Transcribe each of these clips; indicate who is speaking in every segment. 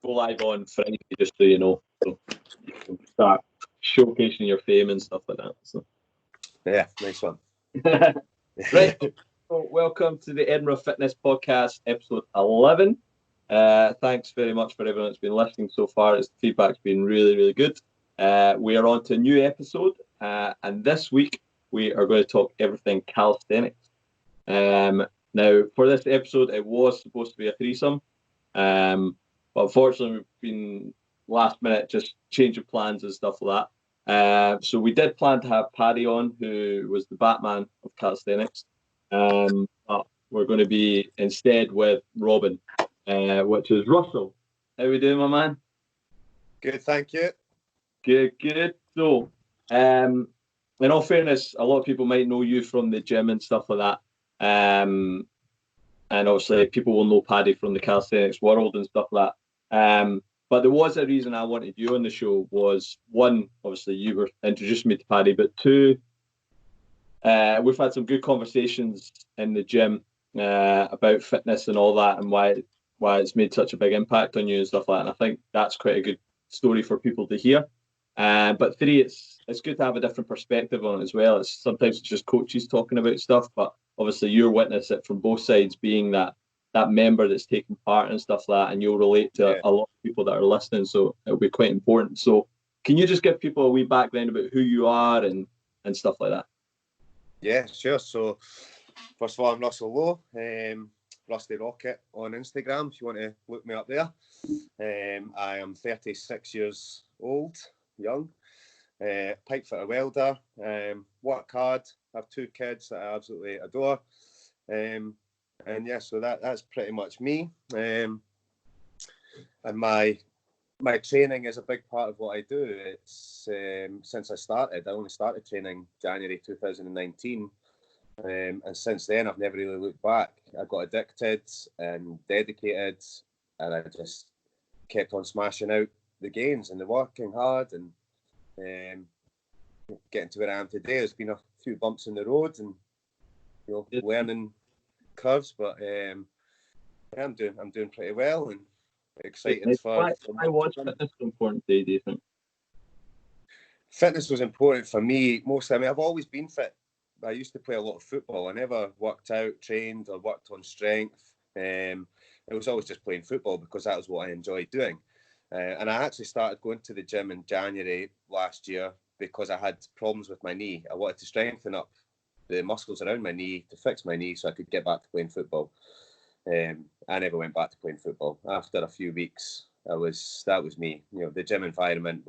Speaker 1: go live on Friday, just so you know. So you can start showcasing your fame and stuff like that. So
Speaker 2: yeah, nice one.
Speaker 1: Right. So welcome to the Edinburgh Fitness Podcast, episode 11. Thanks very much for everyone that's been listening so far. The feedback's been really, really good. We are on to a new episode, and this week we are going to talk everything calisthenics. Now, for this episode, it was supposed to be a threesome, but unfortunately, we've been last minute just change of plans and stuff like that. So we did plan to have Paddy on, who was the Batman of calisthenics. But we're going to be instead with Robin, which is Russell. How we doing, my man?
Speaker 2: Good, thank you.
Speaker 1: Good. So, in all fairness, a lot of people might know you from the gym and stuff like that. And obviously, people will know Paddy from the calisthenics world and stuff like that. But there was a reason I wanted you on the show. Was one, obviously, you were introducing me to Paddy, but two, we've had some good conversations in the gym about fitness and all that, and why it's made such a big impact on you and stuff like that. And I think that's quite a good story for people to hear. But three, it's good to have a different perspective on it as well. Sometimes it's just coaches talking about stuff, but obviously you're witness it from both sides, being that member that's taking part and stuff like that, and you'll relate to a lot of people that are listening, so it'll be quite important. So can you just give people a wee background about who you are and stuff like that?
Speaker 2: Yeah, sure. So, first of all, I'm Russell Lowe, Rusty Rocket on Instagram, if you want to look me up there. I am 36 years old, young, pipe fitter welder, work hard, have 2 kids that I absolutely adore. And yeah, so that's pretty much me. And my training is a big part of what I do. It's since I only started training January 2019, and since then I've never really looked back. I got addicted and dedicated, and I just kept on smashing out the gains and the working hard and getting to where I am today. There's been a few bumps in the road and learning curves, but I'm doing pretty well and excited for.
Speaker 1: Why was fitness so important to you, do you think?
Speaker 2: Fitness was important for me mostly. I mean, I've always been fit. I used to play a lot of football. I never worked out, trained, or worked on strength. It was always just playing football because that was what I enjoyed doing. And I actually started going to the gym in January last year because I had problems with my knee. I wanted to strengthen up the muscles around my knee to fix my knee so I could get back to playing football. I never went back to playing football. After a few weeks, that was me. The gym environment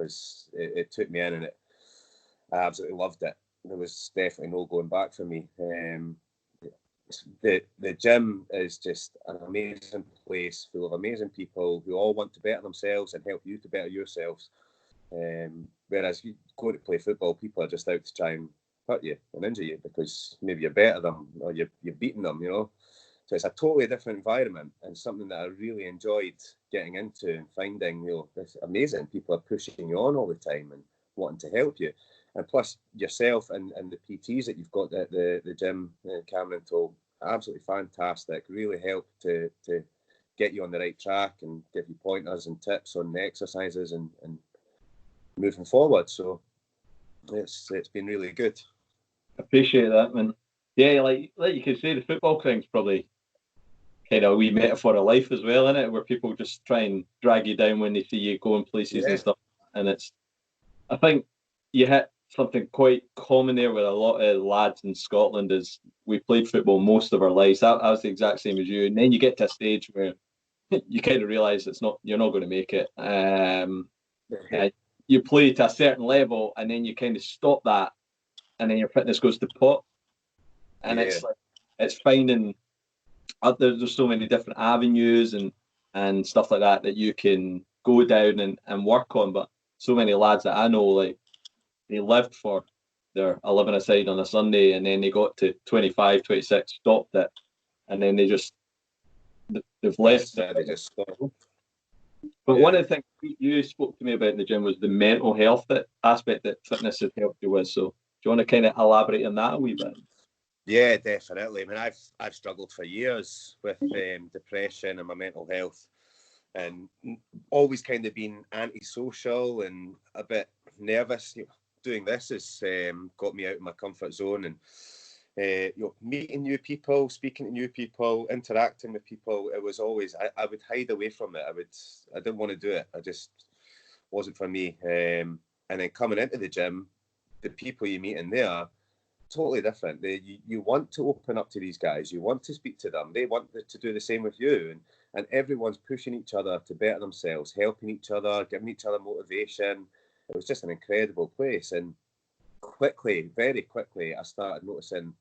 Speaker 2: it took me in, and I absolutely loved it. There was definitely no going back for me. The gym is just an amazing place full of amazing people who all want to better themselves and help you to better yourselves. Whereas you go to play football, people are just out to try and hurt you and injure you because maybe you're better than them or you're beating them, So it's a totally different environment and something that I really enjoyed getting into and finding, it's amazing. People are pushing you on all the time and wanting to help you. And plus yourself and the PTs that you've got at the gym, Cameron told, absolutely fantastic. Really help to get you on the right track and give you pointers and tips on the exercises and moving forward. So it's been really good.
Speaker 1: Appreciate that, man. Yeah, like you could say, the football thing's probably kind of a wee metaphor of life as well, isn't it? Where people just try and drag you down when they see you going places and stuff. And I think you hit something quite common there with a lot of lads in Scotland is we played football most of our lives. I was the exact same as you. And then you get to a stage where you kind of realise you're not going to make it. You play to a certain level and then you kind of stop that, and then your fitness goes to pot. And it's finding there's so many different avenues and stuff like that you can go down and work on. But so many lads that I know, like, they lived for their 11-a-side on a Sunday, and then they got to 25, 26, stopped it, and then they've left.
Speaker 2: They just stopped.
Speaker 1: But one of the things you spoke to me about in the gym was the mental health aspect that fitness has helped you with. So do you want to kind of elaborate on that a wee bit?
Speaker 2: Yeah, definitely. I mean, I've struggled for years with depression and my mental health. and always kind of been antisocial and a bit nervous. Doing this has got me out of my comfort zone, and meeting new people, speaking to new people, interacting with people. It was always, I would hide away from it. I didn't want to do it. I just wasn't for me. And then coming into the gym, the people you meet in there, totally different. You want to open up to these guys. You want to speak to them. They want to do the same with you. And everyone's pushing each other to better themselves, helping each other, giving each other motivation. It was just an incredible place. And quickly, very quickly, I started noticing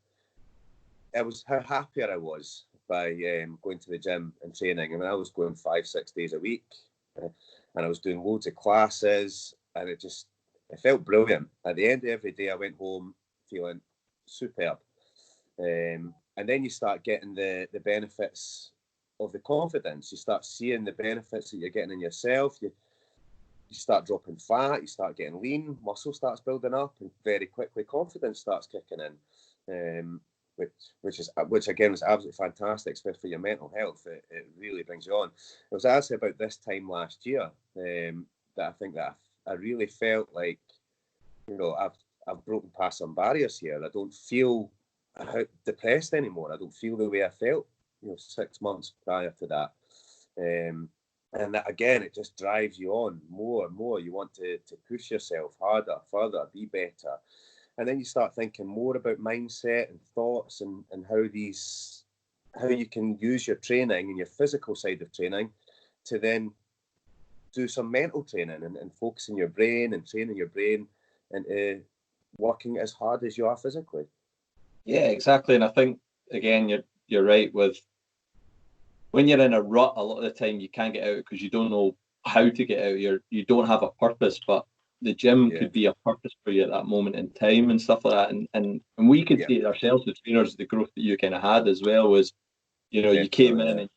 Speaker 2: how happier I was by going to the gym and training. I mean, I was going 5-6 days a week, and I was doing loads of classes, and it felt brilliant. At the end of every day, I went home feeling superb. And then you start getting the benefits of the confidence. You start seeing the benefits that you're getting in yourself. You start dropping fat, you start getting lean, muscle starts building up, and very quickly confidence starts kicking in, which again was absolutely fantastic, especially for your mental health. It really brings you on. It was actually about this time last year that I think that I really felt like, I've broken past some barriers here. I don't feel depressed anymore. I don't feel the way I felt 6 months prior to that. And that, again, it just drives you on more and more. You want to push yourself harder, further, be better. And then you start thinking more about mindset and thoughts and how you can use your training and your physical side of training to then do some mental training and focusing your brain and training your brain into working as hard as you are physically.
Speaker 1: Yeah, exactly. And I think, again, you're right with when you're in a rut, a lot of the time you can't get out because you don't know how to get out. You don't have a purpose, but the gym could be a purpose for you at that moment in time and stuff like that. And we could see it ourselves, the trainers, the growth that you kind of had as well was, you came in and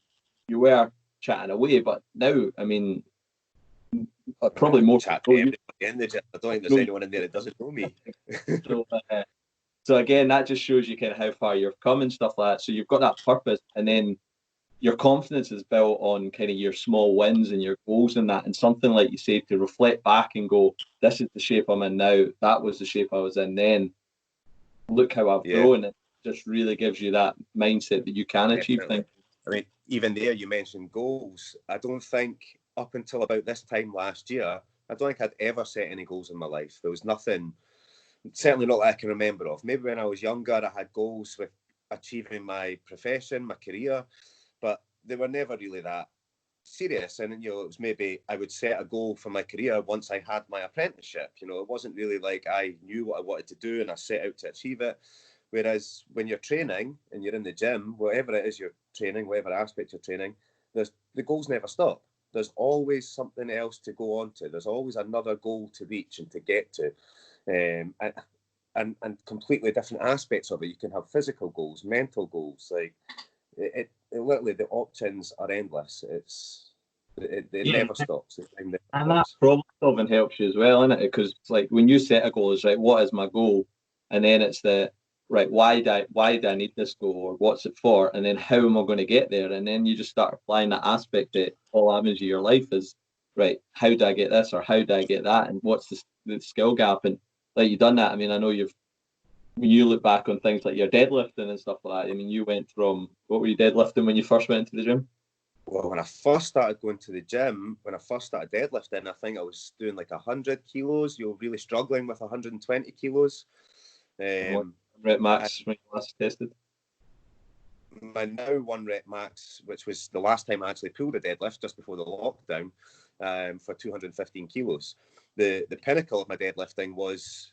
Speaker 1: you were chatting away, but now, I mean, probably more
Speaker 2: chat to everybody in the gym. I don't think there's anyone in there that doesn't know me.
Speaker 1: So again, that just shows you kind of how far you've come and stuff like that. So you've got that purpose, and then your confidence is built on kind of your small wins and your goals and that, and something like you say, to reflect back and go, this is the shape I'm in now, that was the shape I was in then, look how I've grown. It just really gives you that mindset that you can achieve things.
Speaker 2: I mean, even there you mentioned goals. I don't think up until about this time last year, I don't think I'd ever set any goals in my life. There was nothing, certainly not that I can remember of. Maybe when I was younger, I had goals with achieving my profession, my career, but they were never really that serious. And, it was maybe I would set a goal for my career once I had my apprenticeship. It wasn't really like I knew what I wanted to do and I set out to achieve it. Whereas when you're training and you're in the gym, whatever it is you're training, whatever aspect you're training, the goals never stop. There's always something else to go on to. There's always another goal to reach and to get to. And completely different aspects of it. You can have physical goals, mental goals. Like it literally, the options are endless. It never stops.
Speaker 1: And that problem solving helps you as well, isn't it? Because it's like when you set a goal, it's right, what is my goal? And then it's right, why do I need this goal, or what's it for? And then how am I going to get there? And then you just start applying that aspect that all avenues of your life is, right, how do I get this, or how do I get that? And what's the skill gap? And like you've done that. I mean, I know when you look back on things like your deadlifting and stuff like that, I mean, you went from, what were you deadlifting when you first went into the gym?
Speaker 2: Well, when I first started going to the gym, when I first started deadlifting, I think I was doing like 100 kilos. You're really struggling with 120 kilos.
Speaker 1: What rep max when you last tested?
Speaker 2: My now 1 rep max, which was the last time I actually pulled a deadlift just before the lockdown, for 215 kilos. The pinnacle of my deadlifting was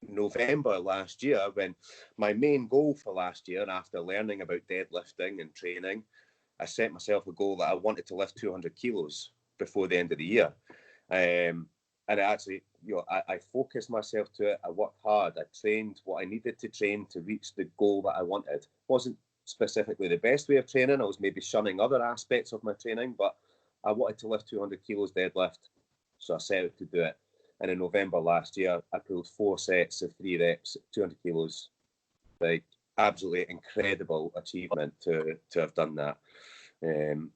Speaker 2: November last year, when my main goal for last year, after learning about deadlifting and training, I set myself a goal that I wanted to lift 200 kilos before the end of the year. And I actually, I focused myself to it. I worked hard. I trained what I needed to train to reach the goal that I wanted. It wasn't specifically the best way of training. I was maybe shunning other aspects of my training, but I wanted to lift 200 kilos deadlift. So I set out to do it. And in November last year, I pulled 4 sets of 3 reps, 200 kilos. Like, absolutely incredible achievement to have done that. And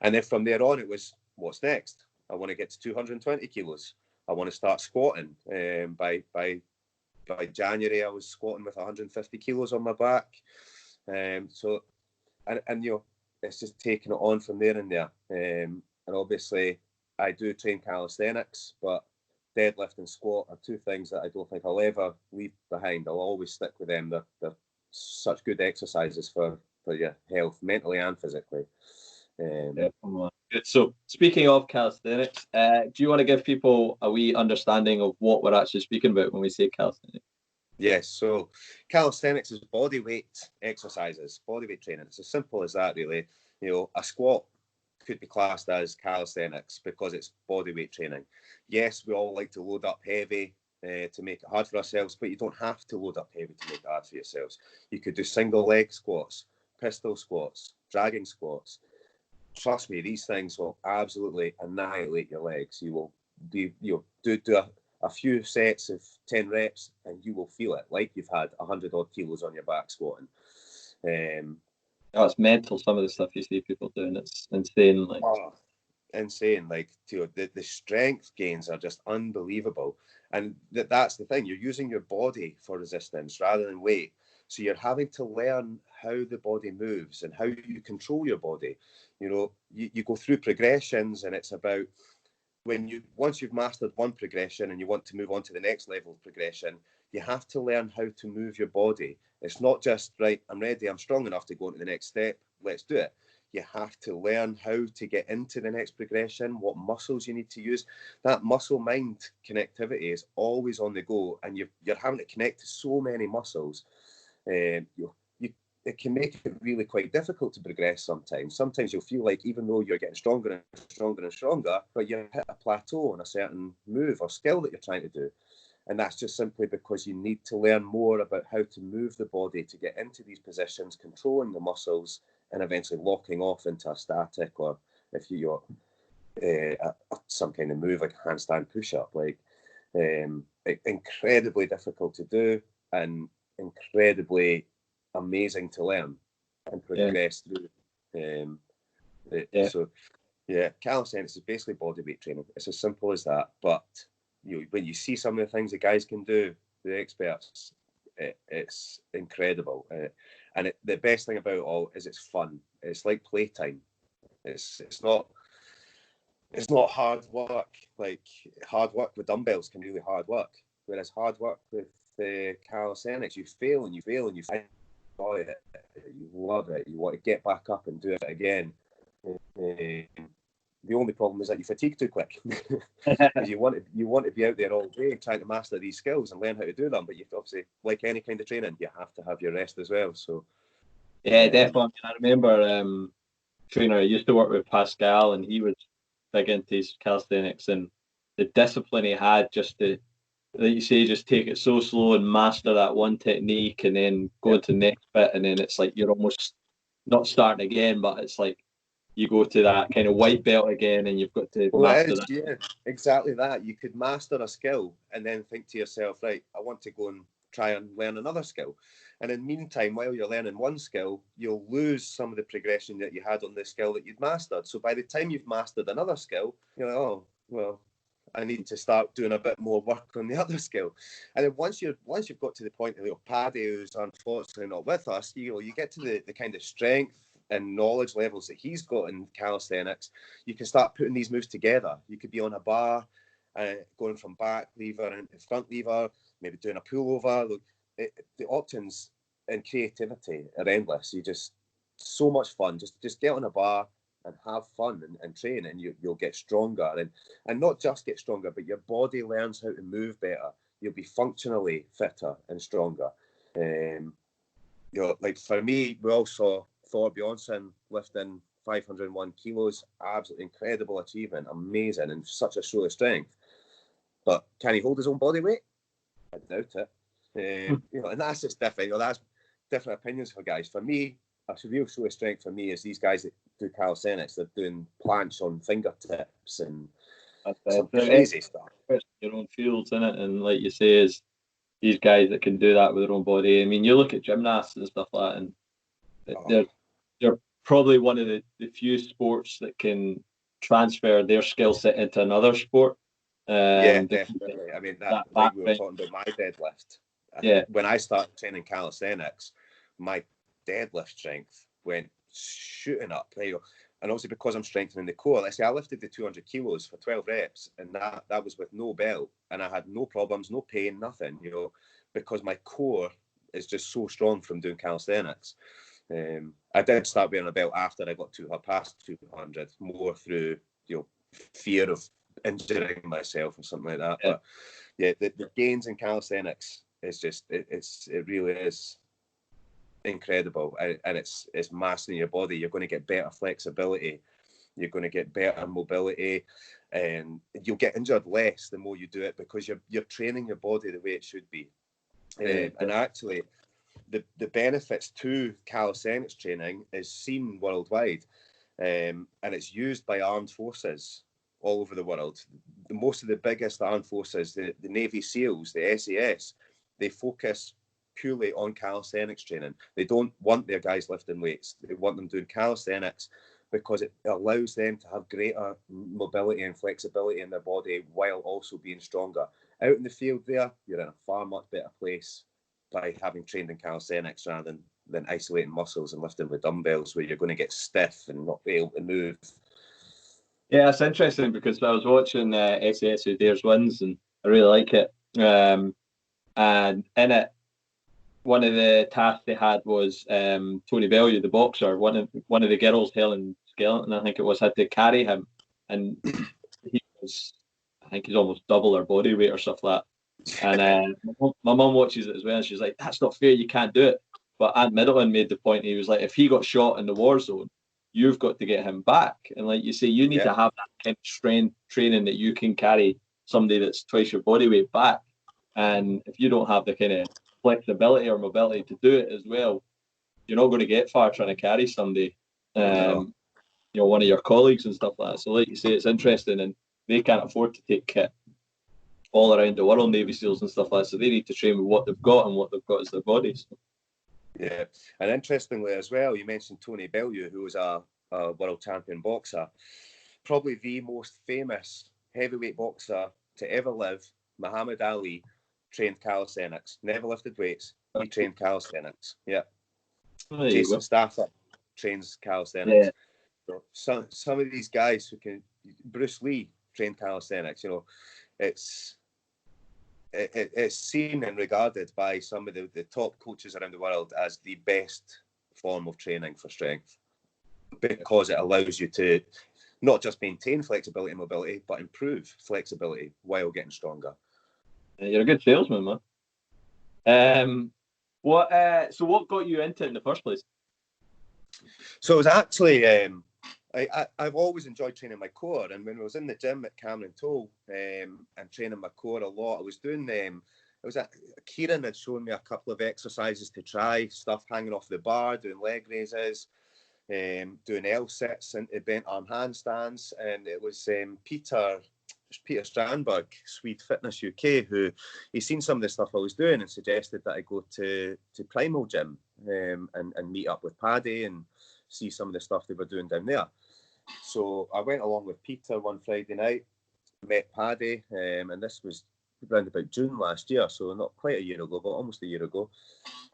Speaker 2: then from there on, it was what's next? I want to get to 220 kilos. I want to start squatting. By January, I was squatting with 150 kilos on my back. So it's just taking it on from there and there. And obviously, I do train calisthenics, but deadlift and squat are two things that I don't think I'll ever leave behind. I'll always stick with them. They're such good exercises for your health, mentally and physically.
Speaker 1: Definitely. Good. So, speaking of calisthenics, do you want to give people a wee understanding of what we're actually speaking about when we say calisthenics?
Speaker 2: Yes, so calisthenics is body weight exercises, body weight training. It's as simple as that, really. A squat could be classed as calisthenics because it's body weight training. Yes, we all like to load up heavy to make it hard for ourselves, but you don't have to load up heavy to make it hard for yourselves. You could do single leg squats, pistol squats, dragging squats. Trust me, these things will absolutely annihilate your legs. You will do a few sets of 10 reps and you will feel it like you've had 100 odd kilos on your back squatting.
Speaker 1: It's mental, some of the stuff you see people doing. It's insane.
Speaker 2: Insane. Like, the strength gains are just unbelievable. And that's the thing. You're using your body for resistance rather than weight. So you're having to learn how the body moves and how you control your body. You go through progressions, and it's about once you've mastered one progression and you want to move on to the next level of progression, you have to learn how to move your body. It's not just, right, I'm ready, I'm strong enough to go into the next step, let's do it. You have to learn how to get into the next progression, what muscles you need to use. That muscle-mind connectivity is always on the go, and you're having to connect to so many muscles. It can make it really quite difficult to progress sometimes. Sometimes you'll feel like even though you're getting stronger and stronger and stronger, but you hit a plateau on a certain move or skill that you're trying to do. And that's just simply because you need to learn more about how to move the body to get into these positions, controlling the muscles, and eventually locking off into a static, or if you're some kind of move like a handstand push-up. Incredibly difficult to do and incredibly amazing to learn and progress through. So calisthenics is basically body weight training. It's as simple as that. But when you see some of the things the guys can do, the experts, it's incredible. And the best thing about it all is it's fun. It's like playtime. It's not hard work. Like, hard work with dumbbells can be really hard work. Whereas hard work with calisthenics, you fail and you fail and you enjoy it. You love it. You want to get back up and do it again. The only problem is that you fatigue too quick. Because you want to be out there all day trying to master these skills and learn how to do them. But you obviously, like any kind of training, you have to have your rest as well. So
Speaker 1: definitely. I remember trainer I used to work with, Pascal, and he was big into his calisthenics, and the discipline he had just to, like you say, just take it so slow and master that one technique, and then go into the next bit, and then it's like you're almost not starting again, but it's like you go to that kind of white belt again, and you've got to master that.
Speaker 2: Yeah, exactly that. You could master a skill and then think to yourself, right, I want to go and try and learn another skill. And in the meantime, while you're learning one skill, you'll lose some of the progression that you had on the skill that you'd mastered. So by the time you've mastered another skill, you're like, oh, well, I need to start doing a bit more work on the other skill. And then once you've got to the point of Paddy, who's unfortunately not with us, you get to the kind of strength and knowledge levels that he's got in calisthenics, you can start putting these moves together. You could be on a bar, going from back lever into front lever, maybe doing a pullover. Look, the options and creativity are endless. So much fun. Just get on a bar and have fun and train, and you'll get stronger, and not just get stronger, but your body learns how to move better. You'll be functionally fitter and stronger. Like for me, we all saw Thor Bjornsson lifting 501 kilos, absolutely incredible achievement, amazing, and such a show of strength. But can he hold his own body weight? I doubt it. And that's just different. That's different opinions for guys. For me, a real show of strength for me is these guys that do calisthenics. They're doing planche on fingertips and some crazy stuff.
Speaker 1: Your own fields in it, and like you say, is these guys that can do that with their own body. I mean, you look at gymnasts and stuff like that, and they're probably one of the few sports that can transfer their skill set into another sport.
Speaker 2: Yeah, definitely. I mean, that like we were talking about my deadlift.
Speaker 1: Yeah.
Speaker 2: When I started training calisthenics, my deadlift strength went shooting up. And also because I'm strengthening the core. Let's say I lifted the 200 kilos for 12 reps, and that was with no belt, and I had no problems, no pain, nothing, because my core is just so strong from doing calisthenics. I did start wearing a belt after I got past 200, more through fear of injuring myself or something like that. Yeah. But yeah, the gains in calisthenics is just it really is incredible, and it's mastering your body. You're going to get better flexibility, you're going to get better mobility, and you'll get injured less the more you do it, because you're training your body the way it should be. And actually the benefits to calisthenics training is seen worldwide, and it's used by armed forces all over the world. Most of the biggest armed forces, the Navy SEALs, the SAS, they focus purely on calisthenics training. They don't want their guys lifting weights. They want them doing calisthenics because it allows them to have greater mobility and flexibility in their body while also being stronger. Out in the field there, you're in a far much better place by having trained in calisthenics rather than isolating muscles and lifting with dumbbells, where you're going to get stiff and not be able to move.
Speaker 1: Yeah, it's interesting because I was watching SAS Who Dares Wins, and I really like it. And in it, one of the tasks they had was Tony Bellew, the boxer, one of the girls, Helen Skeleton, I think it was, had to carry him, and I think he's almost double her body weight or stuff like that. And my mum watches it as well, and she's like, "That's not fair. You can't do it." But Ant Middleton made the point. He was like, "If he got shot in the war zone, you've got to get him back." And like you say, you need to have that kind of strength training that you can carry somebody that's twice your body weight back. And if you don't have the kind of flexibility or mobility to do it as well, you're not going to get far trying to carry somebody, one of your colleagues and stuff like that. So like you say, it's interesting, and they can't afford to take kit all around the world, Navy SEALs and stuff like that. So they need to train with what they've got, and what they've got is their bodies.
Speaker 2: Yeah, and interestingly as well, you mentioned Tony Bellew, who was a world champion boxer, probably the most famous heavyweight boxer to ever live. Muhammad Ali trained calisthenics, never lifted weights. He trained calisthenics. Yeah. Jason Statham trains calisthenics. Yeah. So some of these guys Bruce Lee trained calisthenics. It's seen and regarded by some of the top coaches around the world as the best form of training for strength, because it allows you to not just maintain flexibility and mobility, but improve flexibility while getting stronger.
Speaker 1: You're a good salesman, man. What got you into it in the first place?
Speaker 2: So it was actually I've always enjoyed training my core, and when I was in the gym at Cameron Toll and training my core a lot, I was doing Kieran had shown me a couple of exercises to try, stuff hanging off the bar, doing leg raises, doing L-sits into bent arm handstands, and it was Peter Strandberg, Swede Fitness UK, who he's seen some of the stuff I was doing and suggested that I go to Primal Gym and meet up with Paddy and see some of the stuff they were doing down there. So I went along with Peter one Friday night, met Paddy, and this was around about June last year, so not quite a year ago, but almost a year ago.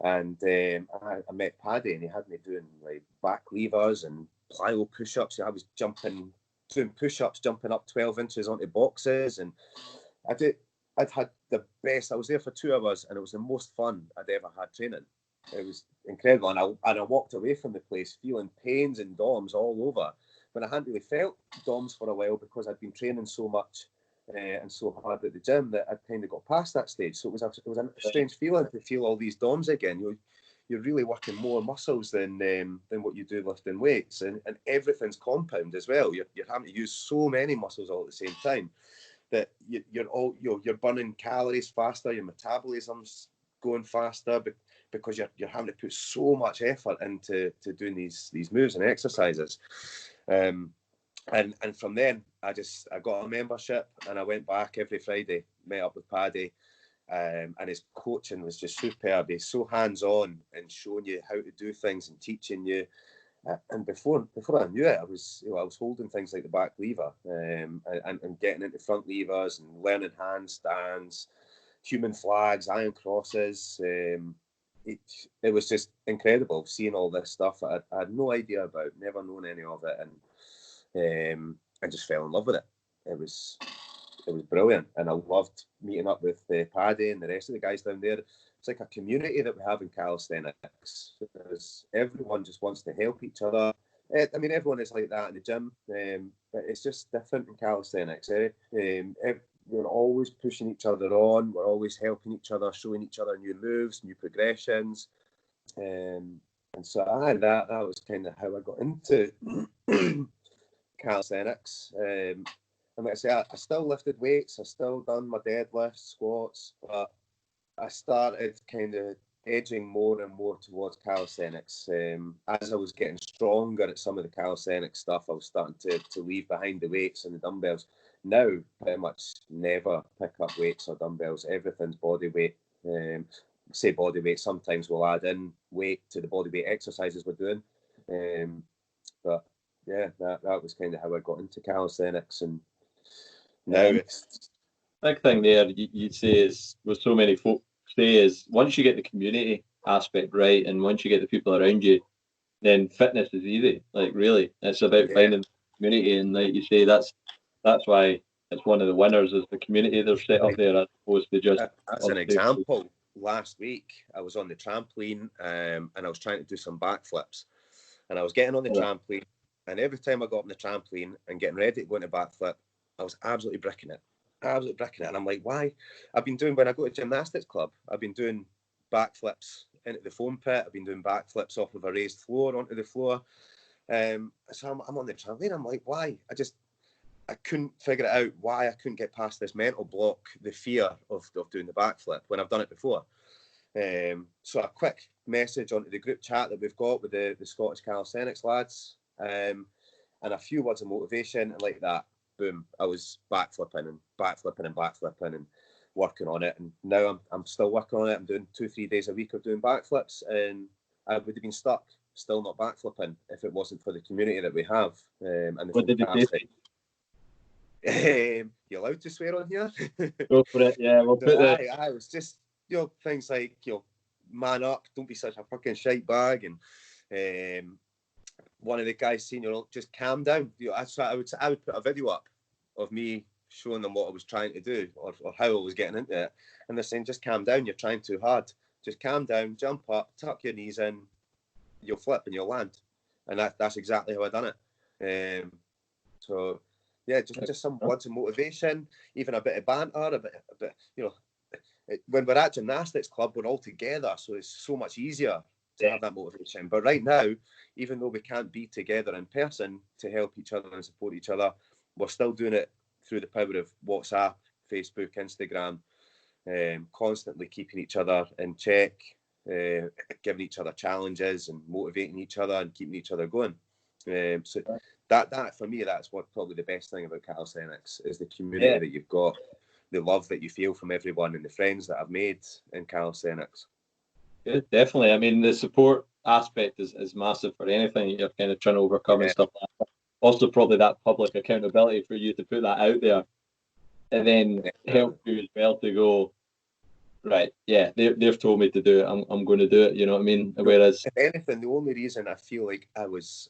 Speaker 2: And I met Paddy, and he had me doing like back levers and plyo push-ups. I was doing push-ups, jumping up 12 inches onto boxes, and I'd had the best. I was there for 2 hours, and it was the most fun I'd ever had training. It was incredible, and I walked away from the place feeling pains and DOMs all over, but I hadn't really felt DOMs for a while because I'd been training so much and so hard at the gym that I'd kind of got past that stage. So it was a strange feeling to feel all these DOMs again. You're really working more muscles than what you do lifting weights, and everything's compound as well. You're having to use so many muscles all at the same time that you're burning calories faster, your metabolism's going faster because you're having to put so much effort into doing these moves and exercises. And from then I got a membership, and I went back every Friday, met up with Paddy, and his coaching was just superb. He's so hands-on and showing you how to do things and teaching you And before I knew it, I was holding things like the back lever, and getting into front levers and learning handstands, human flags, iron crosses. It was just incredible seeing all this stuff that I had no idea about, never known any of it, and I just fell in love with it. It was brilliant, and I loved meeting up with Paddy and the rest of the guys down there. It's like a community that we have in calisthenics. Everyone just wants to help each other. I mean, everyone is like that in the gym, but it's just different in calisthenics. We're always pushing each other on. We're always helping each other, showing each other new moves, new progressions. And so that was kind of how I got into calisthenics. And like I say, I still lifted weights. I still done my deadlifts, squats, but I started kind of edging more and more towards calisthenics. As I was getting stronger at some of the calisthenics stuff, I was starting to leave behind the weights and the dumbbells. Now, pretty much never pick up weights or dumbbells. Everything's body weight. Say body weight, sometimes we'll add in weight to the body weight exercises we're doing. But yeah, that was kind of how I got into calisthenics. And now it's...
Speaker 1: Big thing there, you'd say, is with so many folk say, is once you get the community aspect right, and once you get the people around you, then fitness is easy. Like, really, it's about finding the community, and like you say, that's why it's one of the winners is the community they're set up there, as opposed to just.
Speaker 2: That's an example. Last week, I was on the trampoline, and I was trying to do some backflips, and I was getting on the trampoline, and every time I got on the trampoline and getting ready to go into backflip, I was absolutely bricking it. And I'm like, why? I've been doing, when I go to gymnastics club, I've been doing backflips into the foam pit. I've been doing backflips off of a raised floor onto the floor. So I'm on the trampoline. I'm like, why? I couldn't figure it out why I couldn't get past this mental block, the fear of doing the backflip when I've done it before. So a quick message onto the group chat that we've got with the Scottish Calisthenics lads, and a few words of motivation, and like that, boom, I was backflipping and working on it. And now I'm still working on it. I'm doing 2-3 days a week of doing backflips, and I would have been stuck, still not backflipping, if it wasn't for the community that we have. And the
Speaker 1: what did you say?
Speaker 2: You're allowed to swear on here?
Speaker 1: Go for it, yeah. We'll put
Speaker 2: I was just, things like, man up, don't be such a fucking shite bag. And one of the guys saying, just calm down. I would put a video up of me showing them what I was trying to do, or how I was getting into it. And they're saying, just calm down, you're trying too hard. Just calm down, jump up, tuck your knees in, you'll flip and you'll land. And that's exactly how I done it. So yeah, just some words of motivation, even a bit of banter, a bit, when we're at gymnastics club, we're all together, so it's so much easier to have that motivation. But right now, even though we can't be together in person to help each other and support each other, we're still doing it through the power of WhatsApp, Facebook, Instagram, constantly keeping each other in check, giving each other challenges and motivating each other and keeping each other going. So that for me, that's what probably the best thing about calisthenics is the community that you've got, the love that you feel from everyone, and the friends that I've made in calisthenics.
Speaker 1: Yeah, definitely. I mean, the support aspect is massive for anything you're kind of trying to overcome and stuff like that. Also, probably that public accountability for you to put that out there, and then help you as well to go, right, yeah, they've told me to do it, I'm going to do it, you know what I mean? Whereas,
Speaker 2: if anything, the only reason I feel like I was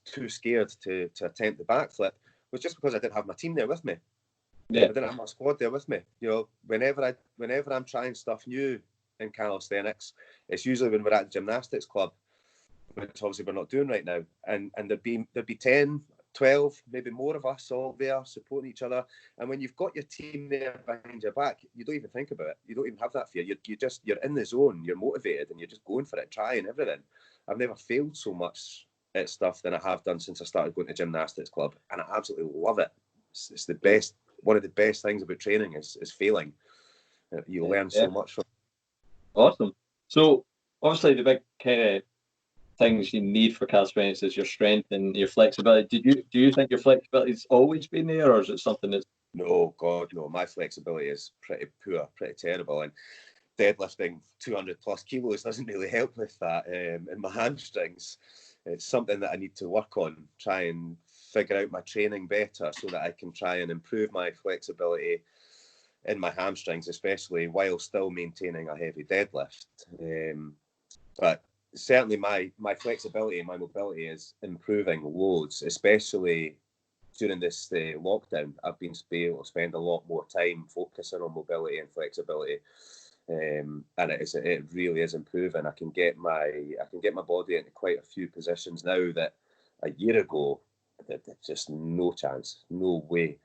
Speaker 2: too scared to attempt the backflip was just because I didn't have my team there with me. I didn't have my squad there with me. Whenever I'm trying stuff new in calisthenics, it's usually when we're at the gymnastics club, which obviously we're not doing right now, and there'd be 10, 12, maybe more of us all there supporting each other. And when you've got your team there behind your back, you don't even think about it. You don't even have that fear. You're in the zone. You're motivated, and you're just going for it, trying everything. I've never failed so much at stuff than I have done since I started going to gymnastics club, and I absolutely love it. It's the best. One of the best things about training is failing. You learn so much from it.
Speaker 1: Awesome. So obviously the big kind of things you need for calisthenics is your strength and your flexibility. Do you think your flexibility's always been there, or is it something that's...
Speaker 2: No, God, no. My flexibility is pretty poor, pretty terrible, and deadlifting 200 plus kilos doesn't really help with that in my hamstrings. it's something that I need to work on, try and figure out my training better so that I can try and improve my flexibility in my hamstrings, especially while still maintaining a heavy deadlift. But certainly my flexibility and my mobility is improving loads, especially during this lockdown. I've been able to spend a lot more time focusing on mobility and flexibility, and it really is improving. I can get my body into quite a few positions now that a year ago there's just no chance, no way.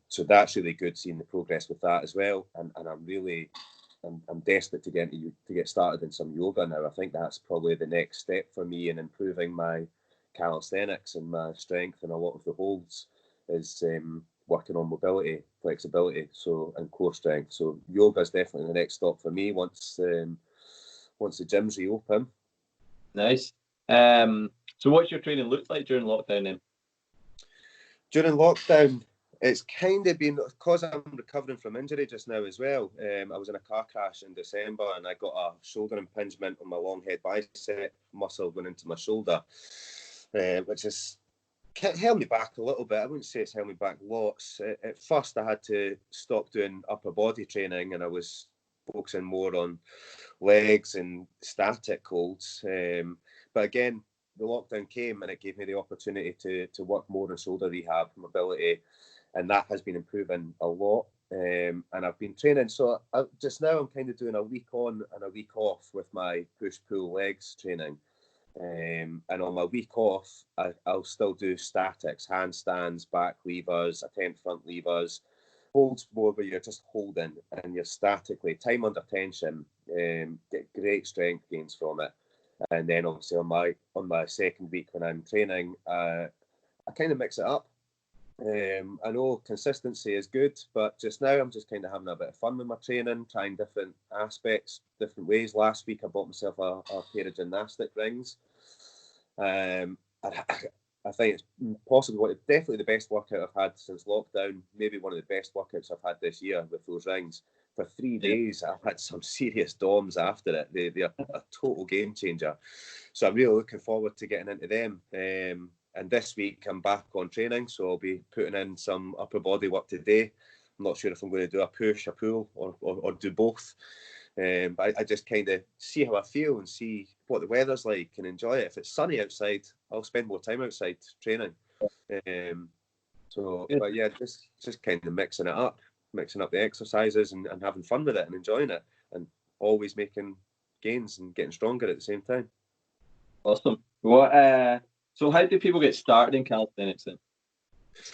Speaker 2: So that's really good, seeing the progress with that as well. And I'm desperate to get started in some yoga now. I think that's probably the next step for me in improving my calisthenics and my strength and a lot of the holds is working on mobility, flexibility, and core strength. So yoga is definitely the next stop for me once the gyms reopen.
Speaker 1: Nice. So what's your training looked like during lockdown then?
Speaker 2: During lockdown, it's kind of been, because I'm recovering from injury just now as well. I was in a car crash in December and I got a shoulder impingement on my long head bicep muscle going into my shoulder, which has held me back a little bit. I wouldn't say it's held me back lots. At first, I had to stop doing upper body training and I was focusing more on legs and static holds. But again, the lockdown came and it gave me the opportunity to work more on shoulder rehab, mobility, and that has been improving a lot. And I've been training. So just now I'm kind of doing a week on and a week off with my push-pull legs training. And on my week off, I'll still do statics, handstands, back levers, attempt front levers, holds more where you're just holding and you're statically, time under tension, get great strength gains from it. And then obviously on my second week when I'm training, I kind of mix it up. I know consistency is good, but just now I'm just kind of having a bit of fun with my training, trying different aspects, different ways. Last week I bought myself a pair of gymnastic rings. I think it's possibly definitely the best workout I've had since lockdown, maybe one of the best workouts I've had this year with those rings. For 3 days, I've had some serious DOMs after it. They're a total game changer. So I'm really looking forward to getting into them. And this week I'm back on training, so I'll be putting in some upper body work today. I'm not sure if I'm going to do a push, a pull, or do both. But I just kind of see how I feel and see what the weather's like and enjoy it. If it's sunny outside, I'll spend more time outside training. But yeah, just kind of mixing up the exercises and having fun with it and enjoying it, and always making gains and getting stronger at the same time.
Speaker 1: Awesome. So how do people get started in calisthenics then?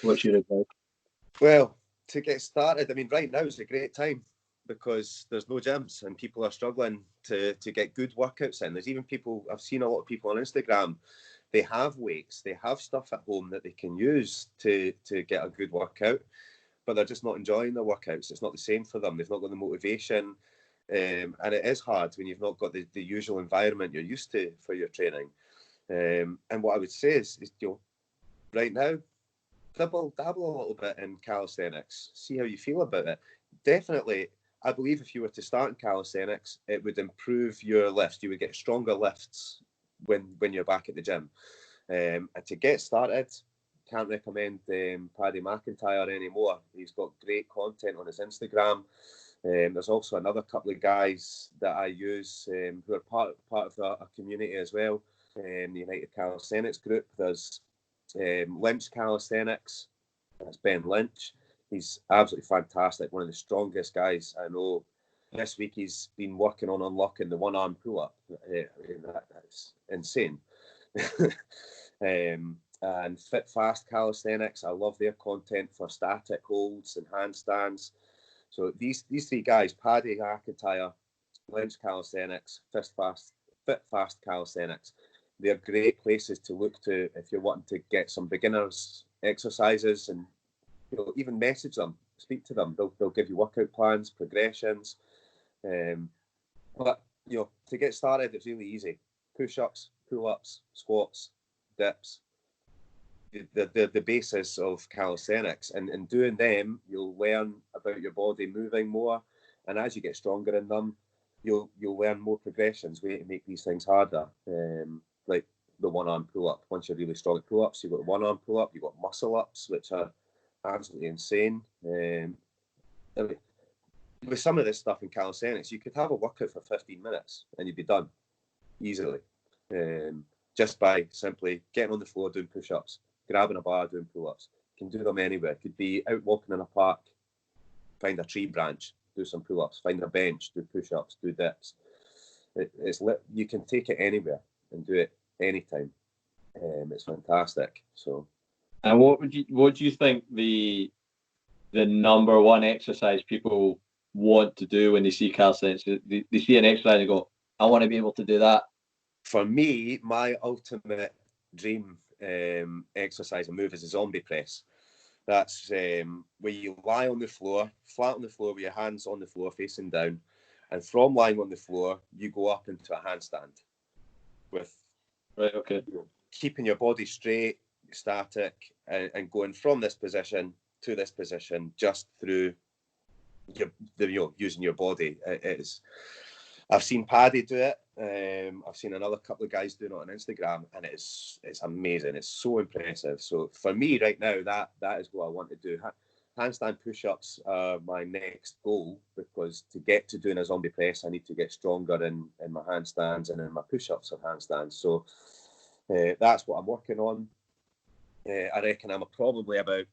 Speaker 1: What's your advice?
Speaker 2: Well, to get started, I mean, right now is a great time because there's no gyms and people are struggling to get good workouts in. There's even people, I've seen a lot of people on Instagram, they have weights, they have stuff at home that they can use to get a good workout, but they're just not enjoying their workouts. It's not the same for them. They've not got the motivation. And it is hard when you've not got the usual environment you're used to for your training. And what I would say is right now, dabble a little bit in calisthenics. See how you feel about it. Definitely, I believe if you were to start in calisthenics, it would improve your lifts. You would get stronger lifts when you're back at the gym. And to get started, can't recommend Paddy McIntyre anymore. He's got great content on his Instagram. There's also another couple of guys that I use who are part of a community as well. The United Calisthenics group. There's Lynch Calisthenics. That's Ben Lynch. He's absolutely fantastic. One of the strongest guys I know. This week he's been working on unlocking the one-arm pull-up. That's insane. And Fit Fast Calisthenics. I love their content for static holds and handstands. So these three guys, Paddy McIntyre, Lynch Calisthenics, Fit Fast Calisthenics, they're great places to look to if you're wanting to get some beginners exercises, and even message them, speak to them. They'll give you workout plans, progressions. But to get started, it's really easy. Push-ups, pull-ups, squats, dips. The basis of calisthenics, and in doing them, you'll learn about your body moving more, and as you get stronger in them, you'll learn more progressions, way to make these things harder. Like the one-arm pull-up. Once you're really strong at pull-ups, you've got the one-arm pull-up, you've got muscle-ups, which are absolutely insane. I mean, with some of this stuff in calisthenics, you could have a workout for 15 minutes and you'd be done easily. Just by simply getting on the floor, doing push-ups, grabbing a bar, doing pull-ups. You can do them anywhere. It could be out walking in a park, find a tree branch, do some pull-ups, find a bench, do push-ups, do dips. You can take it anywhere and do it anytime. It's fantastic. So,
Speaker 1: and what do you think the number one exercise people want to do when they see calisthenics? They see an exercise and go, I want to be able to do that.
Speaker 2: For me, my ultimate dream exercise and move is a zombie press. That's where you lie on the floor, flat on the floor with your hands on the floor facing down, and from lying on the floor, you go up into a handstand with keeping your body straight, static, and going from this position to this position just through using your body. I've seen Paddy do it. I've seen another couple of guys doing it on Instagram, and it's amazing. It's so impressive. So for me right now, that is what I want to do. Handstand push-ups are my next goal, because to get to doing a zombie press, I need to get stronger in my handstands and in my push-ups of handstands. So that's what I'm working on. I reckon I'm probably about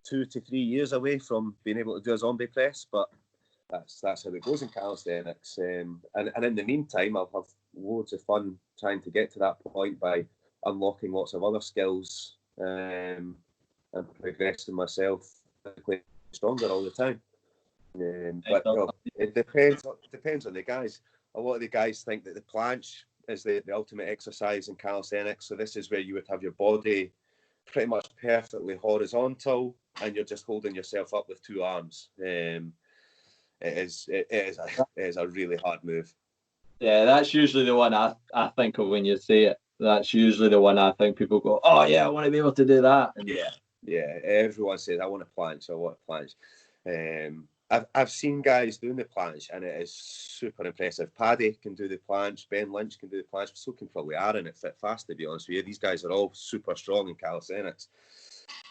Speaker 2: 2 to 3 years away from being able to do a zombie press, but that's how it goes in calisthenics. And in the meantime, I'll have loads of fun trying to get to that point by unlocking lots of other skills and progressing myself stronger all the time. But it depends on the guys. A lot of the guys think that the planche is the ultimate exercise in calisthenics. So this is where you would have your body pretty much perfectly horizontal, and you're just holding yourself up with two arms. It is a really hard move. Yeah,
Speaker 1: that's usually the one I think of when you say it. That's usually the one I think people go, oh yeah, I want to be able to do that.
Speaker 2: And yeah. Everyone says, I want a planche. I've seen guys doing the planche, and it is super impressive. Paddy can do the planche, Ben Lynch can do the planche, so can probably Aaron at Fit Fast, to be honest with you. These guys are all super strong in calisthenics.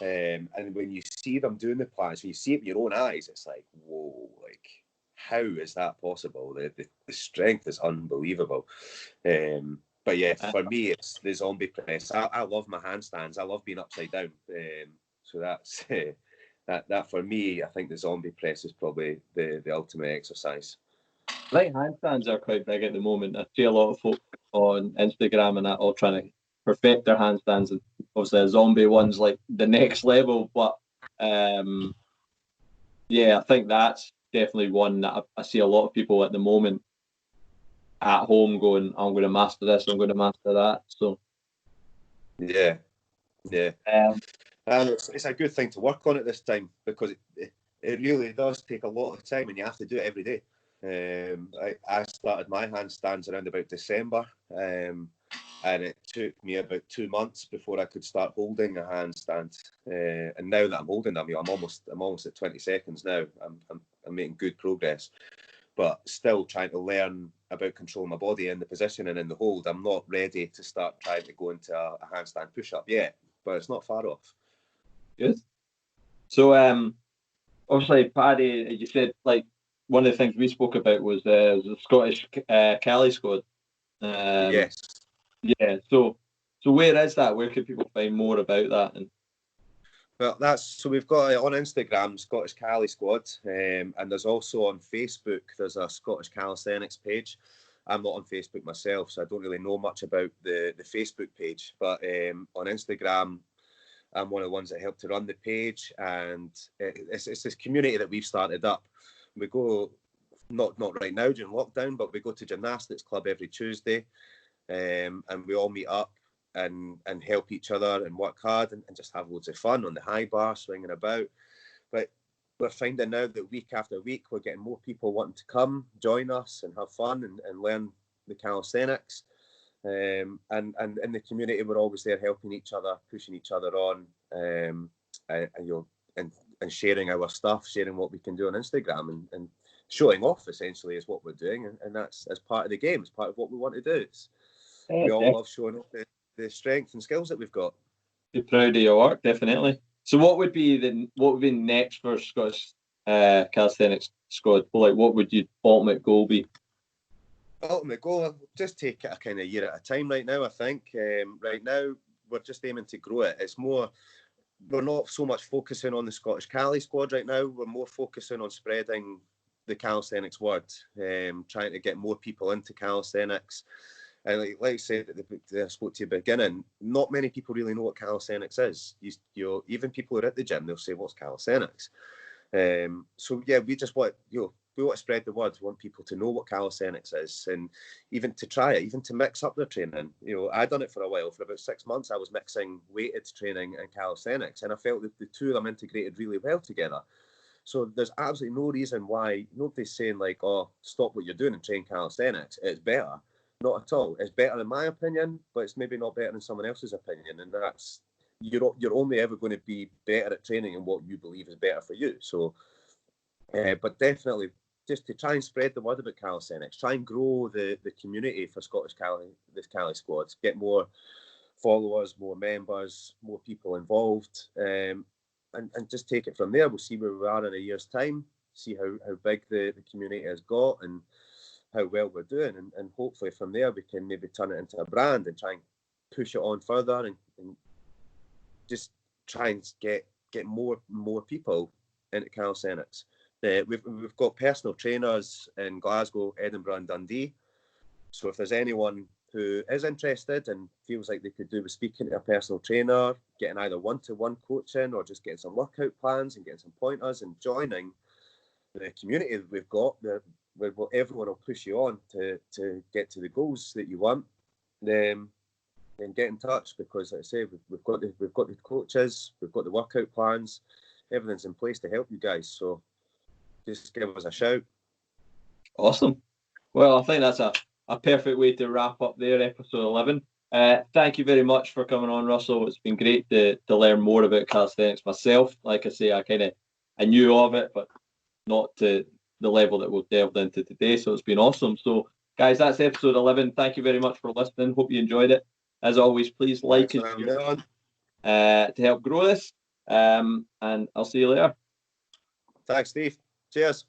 Speaker 2: And when you see them doing the planche, when you see it with your own eyes, it's like, whoa, like, how is that possible? The strength is unbelievable. But yeah, for me, it's the zombie press. I love my handstands. I love being upside down. So that's that for me. I think the zombie press is probably the ultimate exercise.
Speaker 1: I think handstands are quite big at the moment. I see a lot of folk on Instagram and that all trying to perfect their handstands, and obviously a zombie one's like the next level. But yeah, I think that's definitely one that I see a lot of people at the moment at home going, I'm going to master this, I'm going to master that. So
Speaker 2: yeah. And it's a good thing to work on at this time, because it really does take a lot of time, and you have to do it every day. I started my handstands around about December, and it took me about 2 months before I could start holding a handstand. And now that I'm holding them, I'm almost at 20 seconds now. I'm making good progress, but still trying to learn about controlling my body in the position and in the hold. I'm not ready to start trying to go into a handstand push-up yet, but it's not far off.
Speaker 1: Good. So obviously, Paddy, as you said, like one of the things we spoke about was the Scottish Cali squad.
Speaker 2: Yes.
Speaker 1: Yeah. So where is that? Where can people find more about that?
Speaker 2: Well, we've got it on Instagram, Scottish Cali Squad, and there's also on Facebook, there's a Scottish Calisthenics page. I'm not on Facebook myself, so I don't really know much about the Facebook page, but on Instagram, I'm one of the ones that helped to run the page, and it's this community that we've started up. We go, not right now during lockdown, but we go to gymnastics club every Tuesday, and we all meet up and help each other and work hard and just have loads of fun on the high bar, swinging about. But we're finding now that week after week, we're getting more people wanting to come, join us and have fun and learn the calisthenics. And in the community, we're always there helping each other, pushing each other on, and sharing our stuff, sharing what we can do on Instagram, and showing off essentially is what we're doing, and that's as part of the game. It's part of what we want to do. We all love showing off the strength and skills that we've got.
Speaker 1: Be proud of your work, definitely. So what would be next for Scottish calisthenics squad? Like, what would your ultimate goal be?
Speaker 2: Ultimate goal, I'll just take it a kind of year at a time right now, I think. Right now, we're just aiming to grow it. It's more, we're not so much focusing on the Scottish Cali squad right now. We're more focusing on spreading the calisthenics word, trying to get more people into calisthenics. And like I said, I spoke to you at the beginning, not many people really know what calisthenics is. Even people who are at the gym, they'll say, what's calisthenics? So yeah, we just want, we want to spread the word. We want people to know what calisthenics is, and even to try it, even to mix up their training. I done it for a while. For about 6 months, I was mixing weighted training and calisthenics, and I felt that the two of them integrated really well together. So there's absolutely no reason why nobody's saying like, oh, stop what you're doing and train calisthenics. It's better. Not at all. It's better in my opinion, but it's maybe not better in someone else's opinion. And that's, you're only ever going to be better at training in what you believe is better for you. So, but definitely just to try and spread the word about calisthenics, try and grow the community for Scottish Cali squads, get more followers, more members, more people involved, and just take it from there. We'll see where we are in a year's time, see how big the community has got and how well we're doing, and hopefully from there we can maybe turn it into a brand and try and push it on further and just try and get more people into calisthenics. We've got personal trainers in Glasgow, Edinburgh and Dundee. So if there's anyone who is interested and feels like they could do with speaking to a personal trainer, getting either one-to-one coaching or just getting some workout plans and getting some pointers and joining the community that we've got, where everyone will push you on to get to the goals that you want, then get in touch, because like I say, we've got the coaches, we've got the workout plans, everything's in place to help you guys. So just give us a shout. Awesome.
Speaker 1: Well, I think that's a perfect way to wrap up there, episode 11. Thank you very much for coming on, Russell. It's been great to learn more about calisthenics myself. Like I say, I knew of it, but not to the level that we've delved into today. So it's been awesome. So guys, that's episode 11. Thank you very much for listening. Hope you enjoyed it. As always, please like and share to help grow this. And I'll see you later.
Speaker 2: Thanks, Steve. Cheers.